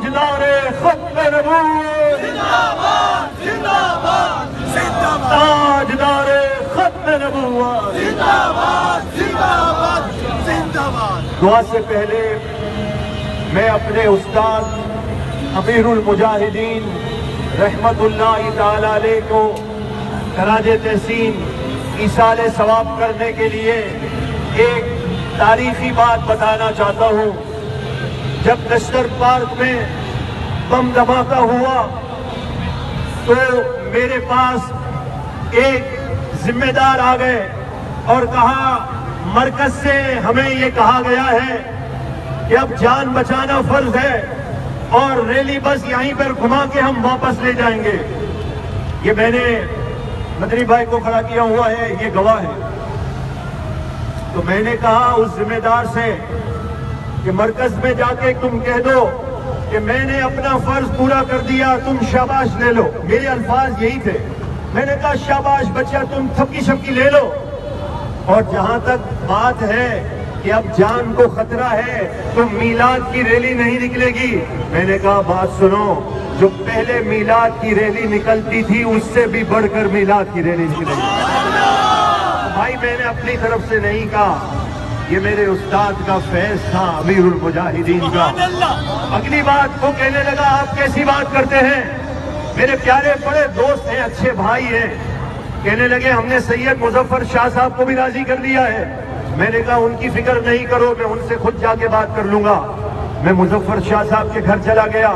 تاجدار ختم نبوت زندہ باد زندہ باد تاجدار ختم نبوت زندہ باد زندہ باد زندہ باد۔ دعا سے پہلے میں اپنے استاد امیر المجاہدین رحمت اللہ تعالی علیہ کو خراج تحسین ایصال ثواب کرنے کے لیے ایک تاریخی بات بتانا چاہتا ہوں۔ جب لشکر پارک میں بم دھماکہ ہوا تو میرے پاس ایک ذمہ دار آ گئے اور کہا مرکز سے ہمیں یہ کہا گیا ہے کہ اب جان بچانا فرض ہے اور ریلی بس یہیں پر گھما کے ہم واپس لے جائیں گے۔ یہ میں نے مدنی بھائی کو کھڑا کیا ہوا ہے، یہ گواہ ہے۔ تو میں نے کہا اس ذمہ دار سے کہ مرکز میں جا کے تم کہہ دو کہ میں نے اپنا فرض پورا کر دیا، تم شاباش لے لو۔ میرے الفاظ یہی تھے، میں نے کہا شاباش بچہ تم تھپکی شپکی لے لو۔ اور جہاں تک بات ہے کہ اب جان کو خطرہ ہے تو میلاد کی ریلی نہیں نکلے گی، میں نے کہا بات سنو، جو پہلے میلاد کی ریلی نکلتی تھی اس سے بھی بڑھ کر میلاد کی ریلی نکلے گی۔ بھائی میں نے اپنی طرف سے نہیں کہا، یہ میرے استاد کا فیض تھا امیر المجاہدین کا۔ اگلی بات وہ کہنے لگا آپ کیسی بات کرتے ہیں، میرے پیارے بڑے دوست ہیں، اچھے بھائی ہیں۔ کہنے لگے ہم نے سید مظفر شاہ صاحب کو بھی راضی کر دیا ہے۔ میں نے کہا ان کی فکر نہیں کرو، میں ان سے خود جا کے بات کر لوں گا۔ میں مظفر شاہ صاحب کے گھر چلا گیا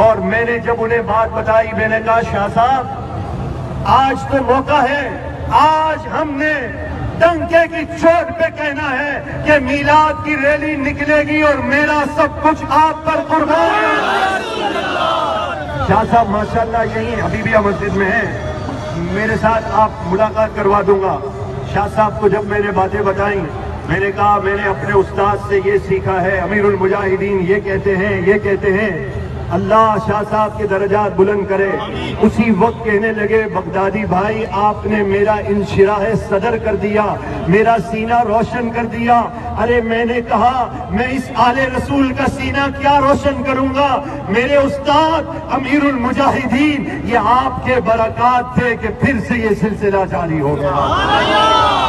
اور میں نے جب انہیں بات بتائی، میں نے کہا شاہ صاحب آج تو موقع ہے، آج ہم نے ڈنکے کی چوٹ پہ کہنا ہے کہ میلاد کی ریلی نکلے گی اور میرا سب کچھ آپ پر قربان ہے۔ شاہ صاحب ماشاءاللہ یہیں حبیبیہ مسجد میں ہیں، میرے ساتھ آپ ملاقات کروا دوں گا۔ شاہ صاحب کو جب میں نے باتیں بتائیں، میں نے کہا میں نے اپنے استاد سے یہ سیکھا ہے، امیر المجاہدین یہ کہتے ہیں، اللہ شاہ صاحب کے درجات بلند کرے۔ اسی وقت کہنے لگے بغدادی بھائی آپ نے میرا انشراح صدر کر دیا، میرا سینہ روشن کر دیا۔ ارے میں نے کہا میں اس آل رسول کا سینہ کیا روشن کروں گا، میرے استاد امیر المجاہدین یہ آپ کے برکات تھے کہ پھر سے یہ سلسلہ جاری ہو گیا۔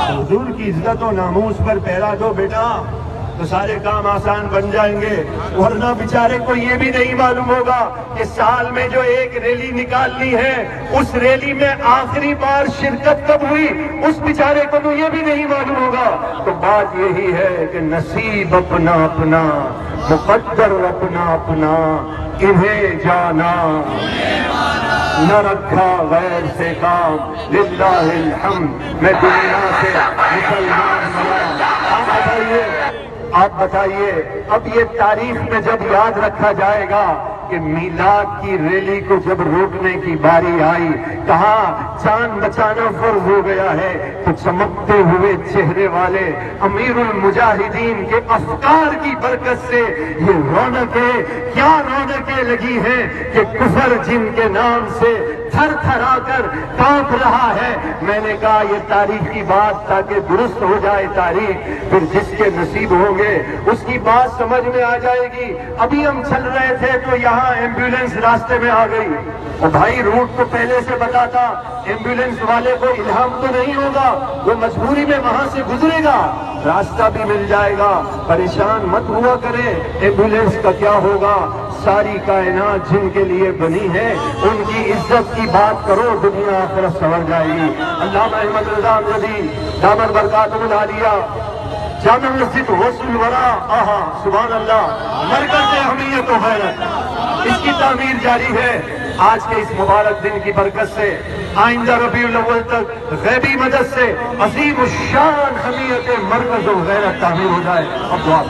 حضور کی عزت و ناموس پر پہرا دو بیٹا تو سارے کام آسان بن جائیں گے، ورنہ بیچارے کو یہ بھی نہیں معلوم ہوگا کہ سال میں جو ایک ریلی نکالنی ہے اس ریلی میں آخری بار شرکت کب ہوئی، اس بیچارے کو تو یہ بھی نہیں معلوم ہوگا۔ تو بات یہی ہے کہ نصیب اپنا اپنا، مقدر اپنا اپنا، انہیں جانا نہ رکھا غیر سے کام، للہ الحمد میں دنیا سے مسلمان بنا۔ آپ بتائیے اب یہ تاریخ میں جب یاد رکھا جائے گا کہ میلاد کی ریلی کو جب روکنے کی باری آئی، کہا جان بچانا فرض ہو گیا ہے، تو چمکتے ہوئے چہرے والے امیر المجاہدین کے افکار کی برکت سے یہ رونقیں کیا رونقیں لگی ہیں کہ کفر جن کے نام سے تھر تھرا کر کانپ رہا ہے۔ میں نے کہا یہ تاریخ کی بات تاکہ درست ہو جائے تاریخ، پھر جس کے نصیب ہوں گے اس کی بات سمجھ میں آ جائے گی۔ ابھی ہم چل رہے تھے تو یہاں ایمبولینس راستے میں آ گئی، اور بھائی روٹ تو پہلے سے بتاتا، ایمبولینس والے کو الہام تو نہیں ہوگا، وہ مجبوری میں وہاں سے گزرے گا، راستہ بھی مل جائے گا، پریشان مت ہوا کرے۔ ایمبولینس کا کیا ہوگا، ساری کائنات جن کے لیے بنی ہے ان کی عزت کی بات کرو، دنیا آخرت سنور جائے گی۔ علامہ احمد رضا امجدی دامن برکاتہ العالیہ جامع مسجد غوث الورا، آہا سبحان اللہ، مرکز اہمیت و غیرت، اس کی تعمیر جاری ہے۔ آج کے اس مبارک دن کی برکت سے آئندہ ربیع الاول تک غیبی مدد سے عظیم الشان حمیت مرکز و غیرت تعمیر ہو جائے۔ اب دعا